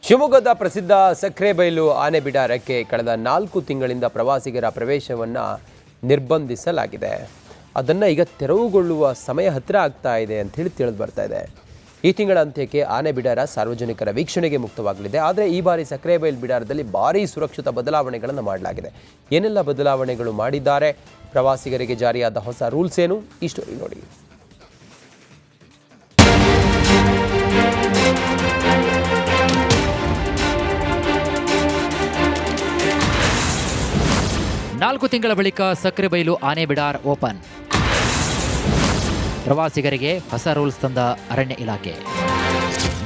ಶಿವಮೊಗ್ಗದ ಪ್ರಸಿದ್ಧ ಸಕ್ರೆಬೈಲು ಆನೆ ಬಿಡಾರಕ್ಕೆ ಕಳೆದ 4 ತಿಂಗಳಿಂದ ಪ್ರವಾಸಿಗರ ಪ್ರವೇಶವನ್ನು ನಿರ್ಬಂಧಿಸಲಾಗಿದೆ. ಅದನ್ನು ಈಗ ತೆರವುಗೊಳ್ಳುವ ಸಮಯ ಹತ್ತಿರ ಆಗ್ತಾ ಇದೆ ಅಂತ ಹೇಳಿ ತಿಳಿದು ಬರ್ತಾ ಇದೆ. ಈ ತಿಂಗಳ ಅಂತ್ಯಕ್ಕೆ ಆನೆ ಬಿಡಾರ ಸಾರ್ವಜನಿಕರ ವೀಕ್ಷಣೆಗೆ ಮುಕ್ತವಾಗಲಿದೆ. ಆದರೆ ಈ ಬಾರಿ ಸಕ್ರೆಬೈಲು ಬಿಡಾರದಲ್ಲಿ ಭಾರೀ ಸುರಕ್ಷತಾ ಬದಲಾವಣೆಗಳನ್ನು ಮಾಡಲಾಗಿದೆ. ಏನೆಲ್ಲ ಬದಲಾವಣೆಗಳು ಮಾಡಿದ್ದಾರೆ, ಪ್ರವಾಸಿಗರಿಗೆ ಜಾರಿಯಾದ ಹೊಸ ರೂಲ್ಸ್ ಏನು, ಈ ಸ್ಟೋರಿ ನೋಡಿ. ನಾಲ್ಕು ತಿಂಗಳ ಬಳಿಕ ಸಕ್ರೆಬೈಲು ಆನೆ ಬಿಡಾರ್ ಓಪನ್. ಪ್ರವಾಸಿಗರಿಗೆ ಹೊಸ ರೂಲ್ಸ್ ತಂದ ಅರಣ್ಯ ಇಲಾಖೆ.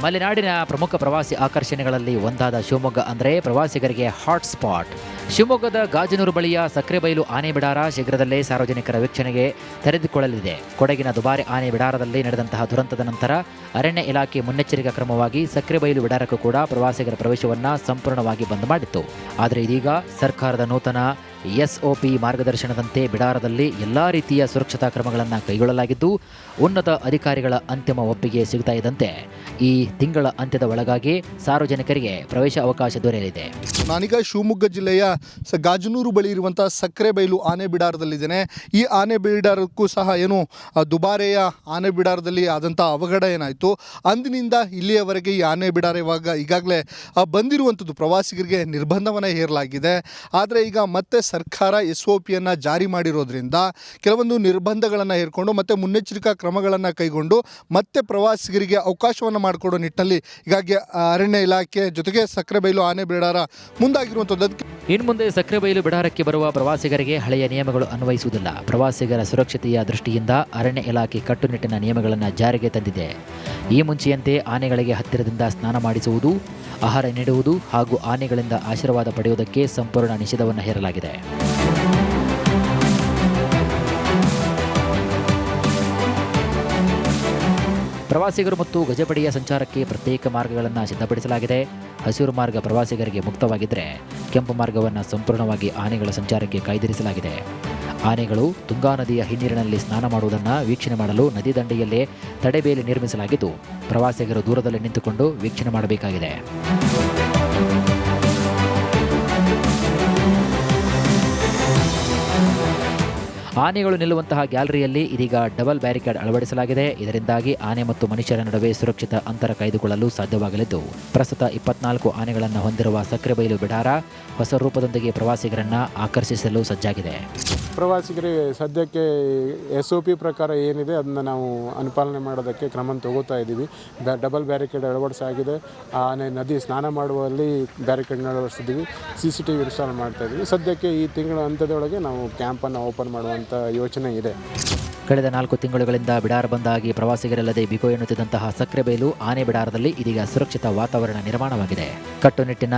ಮಲೆನಾಡಿನ ಪ್ರಮುಖ ಪ್ರವಾಸಿ ಆಕರ್ಷಣೆಗಳಲ್ಲಿ ಒಂದಾದ ಶಿವಮೊಗ್ಗ ಅಂದರೆ ಪ್ರವಾಸಿಗರಿಗೆ ಹಾಟ್ ಸ್ಪಾಟ್. ಶಿವಮೊಗ್ಗದ ಗಾಜನೂರು ಬಳಿಯ ಸಕ್ರೆಬೈಲು ಆನೆ ಬಿಡಾರ ಶೀಘ್ರದಲ್ಲೇ ಸಾರ್ವಜನಿಕರ ವೀಕ್ಷಣೆಗೆ ತೆರೆದುಕೊಳ್ಳಲಿದೆ. ಕೊಡಗಿನ ದುಬಾರೆ ಆನೆ ಬಿಡಾರದಲ್ಲಿ ನಡೆದಂತಹ ದುರಂತದ ನಂತರ ಅರಣ್ಯ ಇಲಾಖೆ ಮುನ್ನೆಚ್ಚರಿಕಾ ಕ್ರಮವಾಗಿ ಸಕ್ರೆಬೈಲು ಬಿಡಾರಕ್ಕೂ ಕೂಡ ಪ್ರವಾಸಿಗರ ಪ್ರವೇಶವನ್ನು ಸಂಪೂರ್ಣವಾಗಿ ಬಂದ್ ಮಾಡಿತ್ತು. ಆದರೆ ಇದೀಗ ಸರ್ಕಾರದ ನೂತನ SOP ಮಾರ್ಗದರ್ಶನದಂತೆ ಬಿಡಾರದಲ್ಲಿ ಎಲ್ಲ ರೀತಿಯ ಸುರಕ್ಷತಾ ಕ್ರಮಗಳನ್ನು ಕೈಗೊಳ್ಳಲಾಗಿದ್ದು, ಉನ್ನತ ಅಧಿಕಾರಿಗಳ ಅಂತಿಮ ಒಪ್ಪಿಗೆ ಸಿಗ್ತಾ ಇದ್ದಂತೆ ಈ ತಿಂಗಳ ಅಂತ್ಯದ ಒಳಗಾಗಿ ಸಾರ್ವಜನಿಕರಿಗೆ ಪ್ರವೇಶ ಅವಕಾಶ ದೊರೆಯಲಿದೆ. ನಾನೀಗ ಶಿವಮೊಗ್ಗ ಜಿಲ್ಲೆಯ ಗಾಜನೂರು ಬಳಿ ಇರುವಂಥ ಸಕ್ರೆಬೈಲು ಆನೆ ಬಿಡಾರದಲ್ಲಿದ್ದೇನೆ. ಈ ಆನೆ ಬಿಡಾರಕ್ಕೂ ಸಹ ಏನು ದುಬಾರೆಯ ಆನೆ ಬಿಡಾರದಲ್ಲಿ ಆದಂಥ ಅವಘಡ ಏನಾಯಿತು, ಅಂದಿನಿಂದ ಇಲ್ಲಿಯವರೆಗೆ ಈ ಆನೆ ಬಿಡಾರ ಈಗಾಗಲೇ ಬಂದಿರುವಂಥದ್ದು ಪ್ರವಾಸಿಗರಿಗೆ ನಿರ್ಬಂಧವನ್ನು ಹೇರಲಾಗಿದೆ. ಆದರೆ ಈಗ ಮತ್ತೆ ಸರ್ಕಾರ SOPಯನ್ನು ಜಾರಿ ಮಾಡಿರೋದ್ರಿಂದ ಕೆಲವೊಂದು ನಿರ್ಬಂಧಗಳನ್ನು ಹೇರಿಕೊಂಡು ಮತ್ತೆ ಮುನ್ನೆಚ್ಚರಿಕಾ ಕ್ರಮಗಳನ್ನು ಕೈಗೊಂಡು ಮತ್ತೆ ಪ್ರವಾಸಿಗರಿಗೆ ಅವಕಾಶವನ್ನು ಮಾಡಿಕೊಡೋ ನಿಟ್ಟಿನಲ್ಲಿ ಹೀಗಾಗಿ ಅರಣ್ಯ ಇಲಾಖೆ ಜೊತೆಗೆ ಸಕ್ರೆಬೈಲು ಆನೆ ಬಿಡಾರ ಮುಂದಾಗಿರುವಂಥದ್ದು. ಇನ್ನು ಮುಂದೆ ಸಕ್ರೆಬೈಲು ಬಿಡಾರಕ್ಕೆ ಬರುವ ಪ್ರವಾಸಿಗರಿಗೆ ಹಳೆಯ ನಿಯಮಗಳು ಅನ್ವಯಿಸುವುದಿಲ್ಲ. ಪ್ರವಾಸಿಗರ ಸುರಕ್ಷತೆಯ ದೃಷ್ಟಿಯಿಂದ ಅರಣ್ಯ ಇಲಾಖೆ ಕಟ್ಟುನಿಟ್ಟಿನ ನಿಯಮಗಳನ್ನು ಜಾರಿಗೆ ತಂದಿದೆ. ಈ ಮುಂಚೆಯಂತೆ ಆನೆಗಳಿಗೆ ಹತ್ತಿರದಿಂದ ಸ್ನಾನ ಮಾಡಿಸುವುದು, ಆಹಾರ ನೀಡುವುದು ಹಾಗೂ ಆನೆಗಳಿಂದ ಆಶೀರ್ವಾದ ಪಡೆಯುವುದಕ್ಕೆ ಸಂಪೂರ್ಣ ನಿಷೇಧವನ್ನು ಹೇರಲಾಗಿದೆ. ಪ್ರವಾಸಿಗರು ಮತ್ತು ಗಜಪಡೆಯ ಸಂಚಾರಕ್ಕೆ ಪ್ರತ್ಯೇಕ ಮಾರ್ಗಗಳನ್ನು ಸಿದ್ಧಪಡಿಸಲಾಗಿದೆ. ಹಸಿರು ಮಾರ್ಗ ಪ್ರವಾಸಿಗರಿಗೆ ಮುಕ್ತವಾಗಿದ್ದರೆ ಕೆಂಪು ಮಾರ್ಗವನ್ನು ಸಂಪೂರ್ಣವಾಗಿ ಆನೆಗಳ ಸಂಚಾರಕ್ಕೆ ಕಾಯ್ದಿರಿಸಲಾಗಿದೆ. ಆನೆಗಳು ತುಂಗಾ ನದಿಯ ಹಿನ್ನೀರಿನಲ್ಲಿ ಸ್ನಾನ ಮಾಡುವುದನ್ನು ವೀಕ್ಷಣೆ ಮಾಡಲು ನದಿ ದಂಡೆಯಲ್ಲೇ ತಡೆಬೇಲಿ ನಿರ್ಮಿಸಲಾಗಿದ್ದು, ಪ್ರವಾಸಿಗರು ದೂರದಲ್ಲಿ ನಿಂತುಕೊಂಡು ವೀಕ್ಷಣೆ ಮಾಡಬೇಕಾಗಿದೆ. ಆನೆಗಳು ನಿಲ್ಲುವಂತಹ ಗ್ಯಾಲರಿಯಲ್ಲಿ ಇದೀಗ ಡಬಲ್ ಬ್ಯಾರಿಕೇಡ್ ಅಳವಡಿಸಲಾಗಿದೆ. ಇದರಿಂದಾಗಿ ಆನೆ ಮತ್ತು ಮನುಷ್ಯರ ನಡುವೆ ಸುರಕ್ಷಿತ ಅಂತರ ಕಾಯ್ದುಕೊಳ್ಳಲು ಸಾಧ್ಯವಾಗಲಿದ್ದು, ಪ್ರಸ್ತುತ 24 ಆನೆಗಳನ್ನು ಹೊಂದಿರುವ ಸಕ್ರೆಬೈಲು ಬಿಡಾರ ಹೊಸ ರೂಪದೊಂದಿಗೆ ಪ್ರವಾಸಿಗರನ್ನು ಆಕರ್ಷಿಸಲು ಸಜ್ಜಾಗಿದೆ. ಪ್ರವಾಸಿಗರಿಗೆ ಸದ್ಯಕ್ಕೆ SOP ಪ್ರಕಾರ ಏನಿದೆ ಅದನ್ನು ನಾವು ಅನುಪಾಲನೆ ಮಾಡೋದಕ್ಕೆ ಕ್ರಮ ತಗೋತಾ ಇದ್ದೀವಿ. ಡಬಲ್ ಬ್ಯಾರಿಕೇಡ್ ಅಳವಡಿಸಾಗಿದೆ. ಆನೆ ನದಿ ಸ್ನಾನ ಮಾಡುವಲ್ಲಿ ಬ್ಯಾರಿಕೇಡ್ನ ಅಳವಡಿಸಿದ್ದೀವಿ. CCTV ಇನ್ಸ್ಟಾಲ್ ಮಾಡ್ತಾ ಇದ್ದೀವಿ. ಸದ್ಯಕ್ಕೆ ಈ ತಿಂಗಳ ಅಂತ್ಯದೊಳಗೆ ನಾವು ಕ್ಯಾಂಪನ್ನು ಓಪನ್ ಮಾಡುವಂಥ ಯೋಚನೆ ಇದೆ. ಕಳೆದ 4 ತಿಂಗಳುಗಳಿಂದ ಬಿಡಾರ ಬಂದಾಗಿ ಪ್ರವಾಸಿಗರಲ್ಲದೆ ಬಿಕೋ ಎನ್ನುತ್ತಿದ್ದಂತಹ ಸಕ್ರೆಬೈಲು ಆನೆ ಬಿಡಾರದಲ್ಲಿ ಇದೀಗ ಸುರಕ್ಷಿತ ವಾತಾವರಣ ನಿರ್ಮಾಣವಾಗಿದೆ. ಕಟ್ಟುನಿಟ್ಟಿನ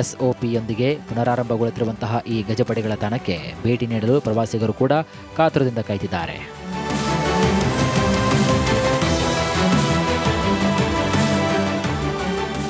SOPಯೊಂದಿಗೆ ಪುನರಾರಂಭಗೊಳ್ಳುತ್ತಿರುವಂತಹ ಈ ಗಜಪಡೆಗಳ ತಾಣಕ್ಕೆ ಭೇಟಿ ನೀಡಲು ಪ್ರವಾಸಿಗರು ಕೂಡ ಕಾತುರದಿಂದ ಕಾಯ್ತಿದ್ದಾರೆ.